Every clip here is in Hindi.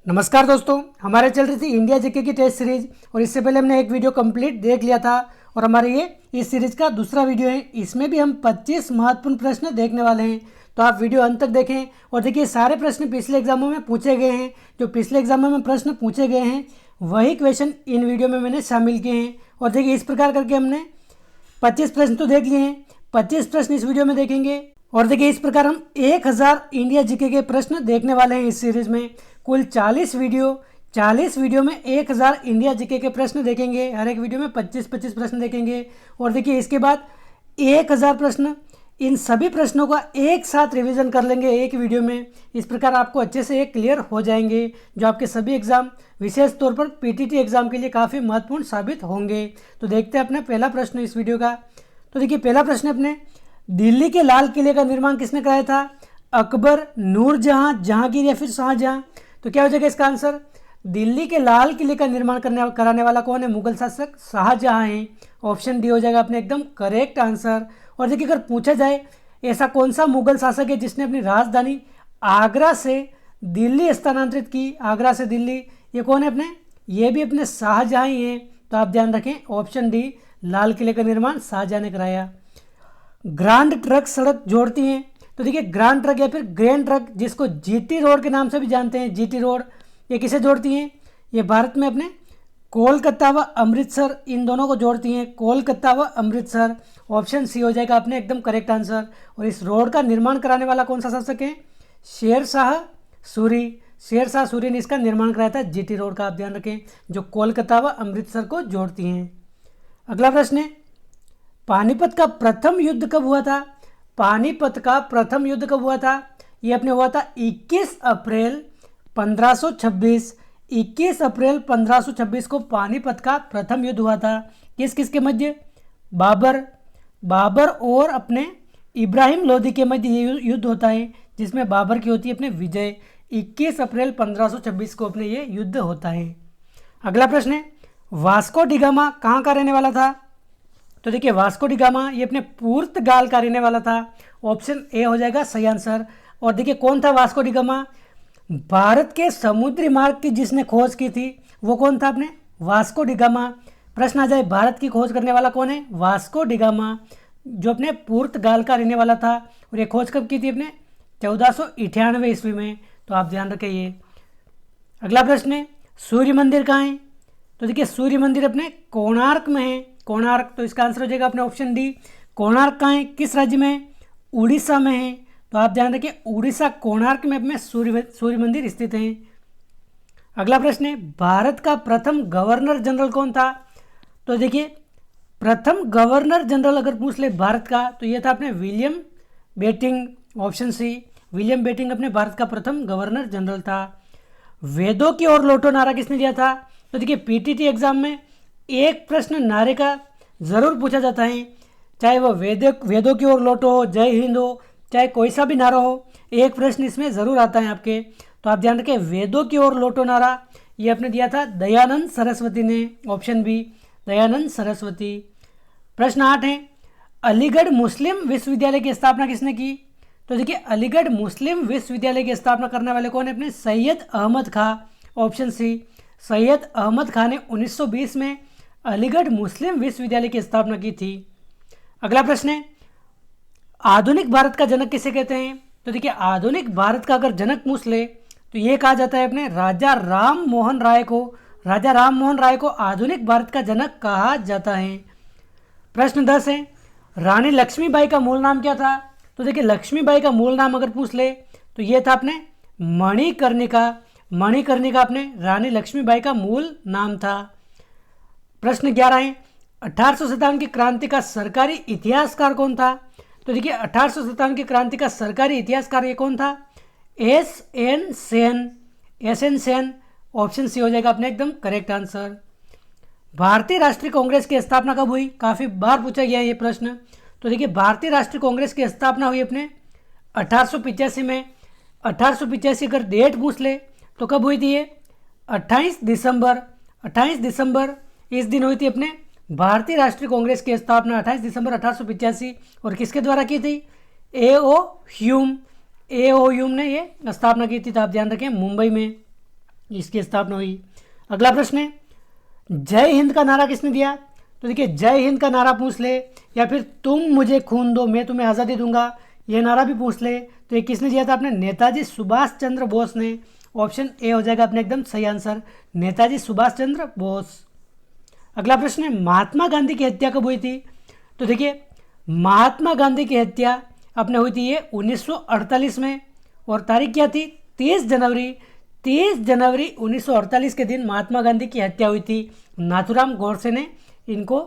नमस्कार दोस्तों, हमारे चल रही थी इंडिया जीके की टेस्ट सीरीज और इससे पहले हमने एक वीडियो कंप्लीट देख लिया था और हमारे ये इस सीरीज का दूसरा वीडियो है। इसमें भी हम 25 महत्वपूर्ण प्रश्न देखने वाले हैं, तो आप वीडियो अंत तक देखें। और देखिए, सारे प्रश्न पिछले एग्जामों में पूछे गए हैं। जो पिछले एग्जामों में प्रश्न पूछे गए हैं वही क्वेश्चन इन वीडियो में मैंने शामिल किए हैं। और देखिए, इस प्रकार करके हमने 25 प्रश्न तो देख लिए हैं, 25 प्रश्न इस वीडियो में देखेंगे। और देखिए, इस प्रकार हम 1000 इंडिया जीके के प्रश्न देखने वाले हैं इस सीरीज में। कुल 40 वीडियो में 1000 इंडिया जीके के प्रश्न देखेंगे। हर एक वीडियो में 25-25 प्रश्न देखेंगे। और देखिए, इसके बाद 1000 प्रश्न, इन सभी प्रश्नों का एक साथ रिवीजन कर लेंगे एक वीडियो में। इस प्रकार आपको अच्छे से ये क्लियर हो जाएंगे, जो आपके सभी एग्जाम, विशेष तौर पर पीटीटी एग्जाम के लिए काफ़ी महत्वपूर्ण साबित होंगे। तो देखते हैं अपने पहला प्रश्न इस वीडियो का। तो देखिए, पहला प्रश्न अपने, दिल्ली के लाल किले का निर्माण किसने कराया था? अकबर, नूरजहां, जहांगीर या फिर शाहजहां? तो क्या हो जाएगा इसका आंसर? दिल्ली के लाल किले का निर्माण कराने वाला कौन है? मुगल शासक शाहजहां है। ऑप्शन डी हो जाएगा अपने एकदम करेक्ट आंसर। और देखिए, अगर पूछा जाए ऐसा कौन सा मुगल शासक है जिसने अपनी राजधानी आगरा से दिल्ली स्थानांतरित की? आगरा से दिल्ली, ये कौन है अपने? ये भी अपने शाहजहां ही हैं। तो आप ध्यान रखें, ऑप्शन डी, लाल किले का निर्माण शाहजहां ने कराया। ग्रांड ट्रक सड़क जोड़ती हैं। तो देखिए, ग्रांड ट्रक या फिर ग्रैंड ट्रक, जिसको जीटी रोड के नाम से भी जानते हैं, जीटी रोड, ये किसे जोड़ती हैं? ये भारत में अपने कोलकाता व अमृतसर, इन दोनों को जोड़ती हैं, कोलकाता व अमृतसर। ऑप्शन सी हो जाएगा अपने एकदम करेक्ट आंसर। और इस रोड का निर्माण कराने वाला कौन सा शासक है? शेरशाह सूरी। शेरशाह सूरी ने इसका निर्माण कराया था, जीटी रोड का। आप ध्यान रखें, जो कोलकाता व अमृतसर को जोड़ती हैं। अगला प्रश्न है, पानीपत का प्रथम युद्ध कब हुआ था? पानीपत का प्रथम युद्ध कब हुआ था? ये अपने हुआ था 21 अप्रैल 1526। 21 अप्रैल 1526 को पानीपत का प्रथम युद्ध हुआ था। किस किस के मध्य? बाबर और अपने इब्राहिम लोदी के मध्य ये युद्ध होता है, जिसमें बाबर की होती है अपने विजय। 21 अप्रैल 1526 को अपने ये युद्ध होता है। अगला प्रश्न है, वास्को डी गामा कहाँ का रहने वाला था? तो देखिए, वास्को डी गामा ये अपने पुर्तगाल का रहने वाला था। ऑप्शन ए हो जाएगा सही आंसर। और देखिए, कौन था वास्को डी गामा? भारत के समुद्री मार्ग की जिसने खोज की थी वो कौन था अपने? Vasco D gamma. प्रश्न आ जाए, भारत की खोज करने वाला कौन है? वास्को डी गामा, जो अपने पुर्तगाल का रहने वाला था। और ये खोज कब की थी अपने? 1498 ईस्वी में। तो आप ध्यान रखें ये। अगला प्रश्न है, सूर्य मंदिर कहाँ है? तो देखिए, सूर्य मंदिर अपने कोणार्क में है। कोणार्क, तो इसका आंसर हो जाएगा अपने ऑप्शन डी। कोणार्क कहाँ है, किस राज्य में है? उड़ीसा में है। तो आप ध्यान रखिए, उड़ीसा कोणार्क में अपने सूर्य मंदिर स्थित है। अगला प्रश्न है, भारत का प्रथम गवर्नर जनरल कौन था? तो देखिए, प्रथम गवर्नर जनरल अगर पूछ ले भारत का, तो ये था अपने William Bentinck. Option C, William Bentinck अपने भारत का प्रथम गवर्नर जनरल था। वेदों की ओर लौटो नारा किसने दिया था? तो देखिए, पीटीटी एग्जाम में एक प्रश्न नारे का जरूर पूछा जाता है, चाहे वो वेदों की ओर लौटो हो, जय हिंद हो, चाहे कोई सा भी नारा हो, एक प्रश्न इसमें ज़रूर आता है आपके। तो आप ध्यान रखें, वेदों की ओर लौटो नारा ये आपने दिया था दयानंद सरस्वती ने। Option B, Dayanand Saraswati. प्रश्न 8 है, अलीगढ़ मुस्लिम विश्वविद्यालय की स्थापना किसने की? तो देखिए, अलीगढ़ मुस्लिम विश्वविद्यालय की स्थापना करने वाले कौन है? अपने सैयद अहमद खां। ऑप्शन सी, सैयद अहमद खां ने 1920 में अलीगढ़ मुस्लिम विश्वविद्यालय की स्थापना की थी। अगला प्रश्न है, आधुनिक भारत का जनक किसे कहते हैं? तो देखिए, आधुनिक भारत का अगर जनक पूछ ले तो ये कहा जाता है अपने राजा राम मोहन राय को। राजा राम मोहन राय को आधुनिक भारत का जनक कहा जाता है। प्रश्न 10 है, रानी लक्ष्मीबाई का मूल नाम क्या था? तो देखिए, लक्ष्मीबाई का मूल नाम अगर पूछ ले तो ये था अपने मणिकर्णिका। मणिकर्णिका अपने रानी लक्ष्मीबाई का मूल नाम था। प्रश्न 11 है, 1857 की क्रांति का सरकारी इतिहासकार कौन था? तो देखिए, 1857 की क्रांति का सरकारी इतिहासकार ये कौन था? S N. Sen. S N. Sen. Option C हो जाएगा अपने एकदम करेक्ट आंसर। भारतीय राष्ट्रीय कांग्रेस की स्थापना कब हुई? काफ़ी बार पूछा गया है ये प्रश्न। तो देखिए, भारतीय राष्ट्रीय कांग्रेस की स्थापना हुई अपने 1885 में। 1885 अगर डेट पूछ ले तो कब हुई थी ये? 28 दिसंबर। 28 दिसंबर इस दिन हुई थी अपने भारतीय राष्ट्रीय कांग्रेस की स्थापना, 28 दिसंबर 1885। और किसके द्वारा की थी? ए.ओ. ह्यूम ने ये स्थापना की थी। तो आप ध्यान रखें, मुंबई में। इसकी स्थापना हुई। अगला प्रश्न है, जय हिंद का नारा किसने दिया? तो देखिए, जय हिंद का नारा पूछ ले या फिर तुम मुझे खून दो मैं तुम्हें आज़ादी दूंगा, ये नारा भी पूछ ले तो ये किसने दिया था? अपने नेताजी सुभाष चंद्र बोस ने। ऑप्शन ए हो जाएगा अपने एकदम सही आंसर, नेताजी सुभाष चंद्र बोस। अगला प्रश्न है, महात्मा गांधी की हत्या कब हुई थी? तो देखिए, महात्मा गांधी की हत्या अपने हुई थी ये 1948 में, और तारीख क्या थी? 30 जनवरी। 30 जनवरी 1948 के दिन महात्मा गांधी की हत्या हुई थी। नाथूराम गोडसे ने इनको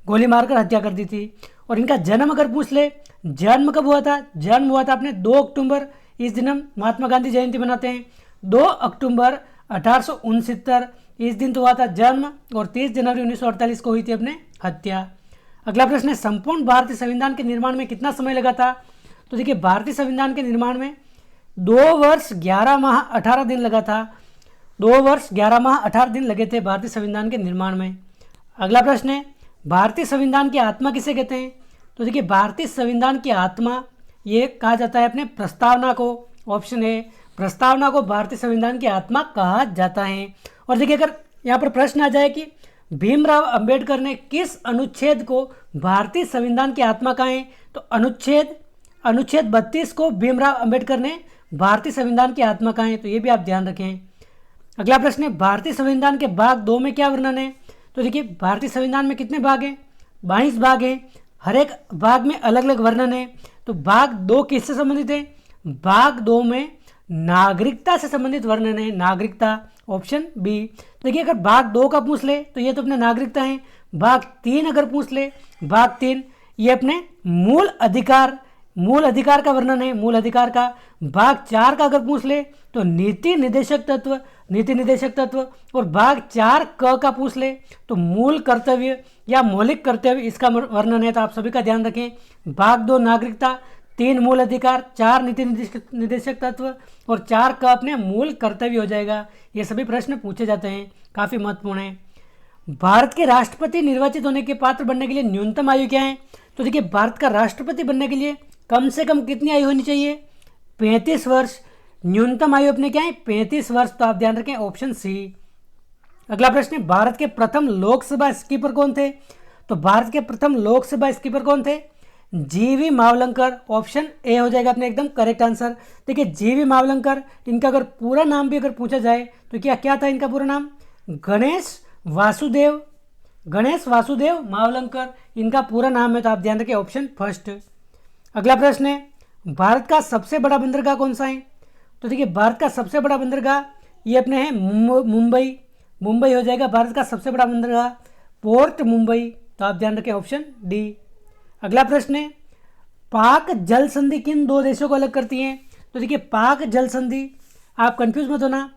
गोली मारकर हत्या कर दी थी। और इनका जन्म अगर पूछ ले, जन्म कब हुआ था? जन्म हुआ था अपने 2 अक्टूबर, इस दिन हम महात्मा गांधी जयंती मनाते हैं। 2 अक्टूबर 1869 इस दिन तो हुआ था जन्म, और 30 जनवरी 1948 को हुई थी अपने हत्या। अगला प्रश्न है, संपूर्ण भारतीय संविधान के निर्माण में कितना समय लगा था? तो देखिए, भारतीय संविधान के निर्माण में 2 वर्ष 11 माह 18 दिन लगा था। 2 वर्ष 11 माह 18 दिन लगे थे भारतीय संविधान के निर्माण में। अगला प्रश्न है, भारतीय संविधान की आत्मा किसे कहते हैं? तो देखिए, भारतीय संविधान की आत्मा ये कहा जाता है अपने प्रस्तावना को। ऑप्शन ए, प्रस्तावना को भारतीय संविधान की आत्मा कहा जाता है। और देखिए, अगर यहाँ पर प्रश्न आ जाए कि भीमराव अंबेडकर ने किस अनुच्छेद को भारतीय संविधान की आत्मा कहा है, तो अनुच्छेद 32 को भीमराव अंबेडकर ने भारतीय संविधान की आत्मा कहा है, तो ये भी आप ध्यान रखें। अगला प्रश्न है, भारतीय संविधान के भाग 2 में क्या वर्णन है? तो देखिए, भारतीय संविधान में कितने भाग हैं? 22 भाग हैं। हर एक भाग में अलग अलग वर्णन है। तो भाग 2 किससे संबंधित है? भाग 2 में नागरिकता से संबंधित वर्णन है, नागरिकता। Option B. देखिए, अगर भाग 2 का पूछ ले तो ये तो अपने नागरिकता है। भाग 3 अगर पूछ ले, भाग 3 ये अपने मूल अधिकार का वर्णन है, मूल अधिकार का। भाग 4 का अगर पूछ ले तो नीति निदेशक तत्व। और भाग 4 क का पूछ ले तो मूल कर्तव्य या मौलिक कर्तव्य, इसका वर्णन है। तो आप सभी का ध्यान रखें, भाग 2 नागरिकता, 3 मूल अधिकार, 4 नीति निदेशक तत्व और 4 का अपने मूल कर्तव्य हो जाएगा। ये सभी प्रश्न पूछे जाते हैं, काफ़ी महत्वपूर्ण है। भारत के राष्ट्रपति निर्वाचित होने के पात्र बनने के लिए न्यूनतम आयु क्या है? तो देखिए, भारत का राष्ट्रपति बनने के लिए कम से कम कितनी आयु होनी चाहिए? 35 वर्ष। न्यूनतम आयु अपने क्या है? 35 वर्ष। तो आप ध्यान रखें, ऑप्शन सी। अगला प्रश्न है, भारत के प्रथम लोकसभा स्पीकर कौन थे? तो भारत के प्रथम लोकसभा स्पीकर कौन थे? जीवी मावलंकर। ऑप्शन ए हो जाएगा अपने एकदम करेक्ट आंसर। देखिए, जीवी मावलंकर, इनका अगर पूरा नाम भी अगर पूछा जाए तो क्या था इनका पूरा नाम? गणेश वासुदेव मावलंकर इनका पूरा नाम है। तो आप ध्यान रखें, ऑप्शन फर्स्ट। अगला प्रश्न है, भारत का सबसे बड़ा बंदरगाह कौन सा है? तो देखिए, भारत का सबसे बड़ा बंदरगाह ये अपने है मुंबई हो जाएगा भारत का सबसे बड़ा बंदरगाह, पोर्ट मुंबई। तो आप ध्यान रखें, ऑप्शन डी। अगला प्रश्न है, पाक जल संधि किन 2 देशों को अलग करती है? तो देखिए, पाक जल संधि, आप कंफ्यूज मत होना,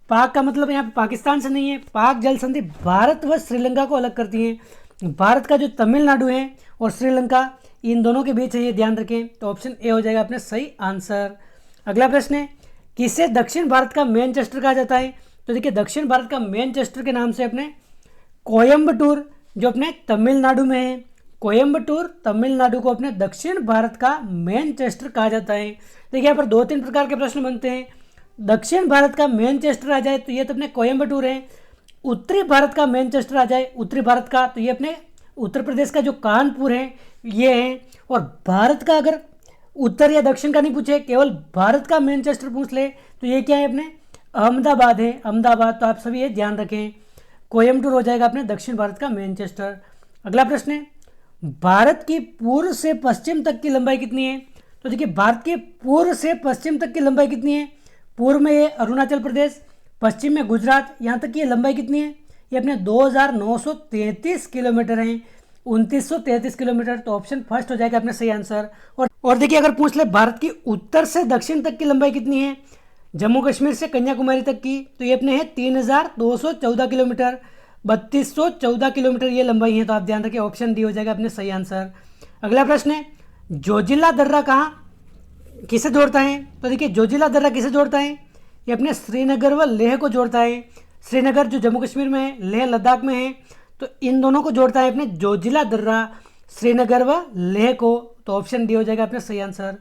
पाक का मतलब यहाँ पे पाकिस्तान से नहीं है। पाक जल संधि भारत व श्रीलंका को अलग करती है। भारत का जो तमिलनाडु है और श्रीलंका, इन दोनों के बीच है, ये ध्यान रखें। तो ऑप्शन ए हो जाएगा अपने सही आंसर। अगला प्रश्न है, किसे दक्षिण भारत का मैनचेस्टर कहा जाता है? तो देखिए, दक्षिण भारत का मैनचेस्टर के नाम से अपने कोयम्बटूर जो अपने तमिलनाडु में है, कोयम्बटूर तमिलनाडु को अपने दक्षिण भारत का मैनचेस्टर कहा जाता है। देखिए, यहाँ पर 2-3 प्रकार के प्रश्न बनते हैं। दक्षिण भारत का मैनचेस्टर आ जाए तो ये तो अपने कोयम्बटूर है। उत्तरी भारत का मैनचेस्टर आ जाए, उत्तरी भारत का, तो ये अपने उत्तर प्रदेश का जो कानपुर है ये है। और भारत का अगर उत्तर या दक्षिण का नहीं पूछे, केवल भारत का मैनचेस्टर पूछ ले तो ये क्या है? अपने अहमदाबाद है, अहमदाबाद। तो आप सभी ये ध्यान रखें, कोयम्बटूर हो जाएगा अपने दक्षिण भारत का मैनचेस्टर। अगला प्रश्न है, भारत की पूर्व से पश्चिम तक की लंबाई कितनी है? तो देखिए, भारत के पूर्व से पश्चिम तक की लंबाई कितनी है? पूर्व में ये अरुणाचल प्रदेश, पश्चिम में गुजरात, यहाँ तक की ये लंबाई कितनी है? ये अपने 2933 किलोमीटर है, 2933 किलोमीटर। तो ऑप्शन फर्स्ट हो जाएगा अपने सही आंसर। और देखिए, अगर पूछ ले भारत की उत्तर से दक्षिण तक की लंबाई कितनी है, जम्मू कश्मीर से कन्याकुमारी तक की, तो ये अपने है 3214 किलोमीटर, 3214 किलोमीटर ये लंबाई है। तो आप ध्यान रखिए, ऑप्शन डी हो जाएगा अपने सही आंसर। अगला प्रश्न है, जोजिला दर्रा कहाँ किसे जोड़ता है? तो देखिए, जोजिला दर्रा किसे जोड़ता है? ये अपने श्रीनगर व लेह को जोड़ता है। श्रीनगर जो जम्मू कश्मीर में है, लेह लद्दाख में है, तो इन दोनों को जोड़ता है अपने जोजिला दर्रा, श्रीनगर व लेह को। तो ऑप्शन डी हो जाएगा अपने सही आंसर।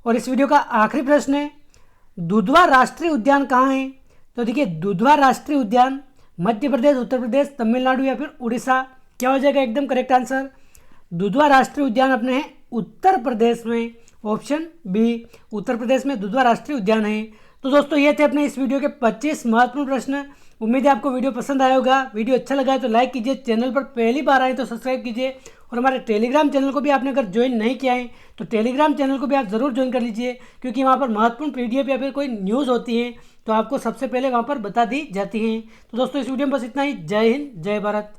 और इस वीडियो का आखिरी प्रश्न है, दुधवा राष्ट्रीय उद्यान कहाँ है? तो देखिए दुधवा राष्ट्रीय उद्यान मध्य प्रदेश, उत्तर प्रदेश, तमिलनाडु या फिर उड़ीसा, क्या हो जाएगा एकदम करेक्ट आंसर? दुधवा राष्ट्रीय उद्यान अपने हैं उत्तर प्रदेश में, ऑप्शन बी, उत्तर प्रदेश में दुधवा राष्ट्रीय उद्यान है। तो दोस्तों ये थे अपने इस वीडियो के 25 महत्वपूर्ण प्रश्न। उम्मीद है आपको वीडियो पसंद आया होगा। वीडियो अच्छा लगा है तो लाइक कीजिए, चैनल पर पहली बार आए तो सब्सक्राइब कीजिए, और हमारे टेलीग्राम चैनल को भी आपने अगर ज्वाइन नहीं किया है तो टेलीग्राम चैनल को भी आप ज़रूर ज्वाइन कर लीजिए, क्योंकि वहाँ पर महत्वपूर्ण PDF या फिर कोई न्यूज़ होती है तो आपको सबसे पहले वहाँ पर बता दी जाती हैं। तो दोस्तों इस वीडियो में बस इतना ही। जय हिंद, जय भारत।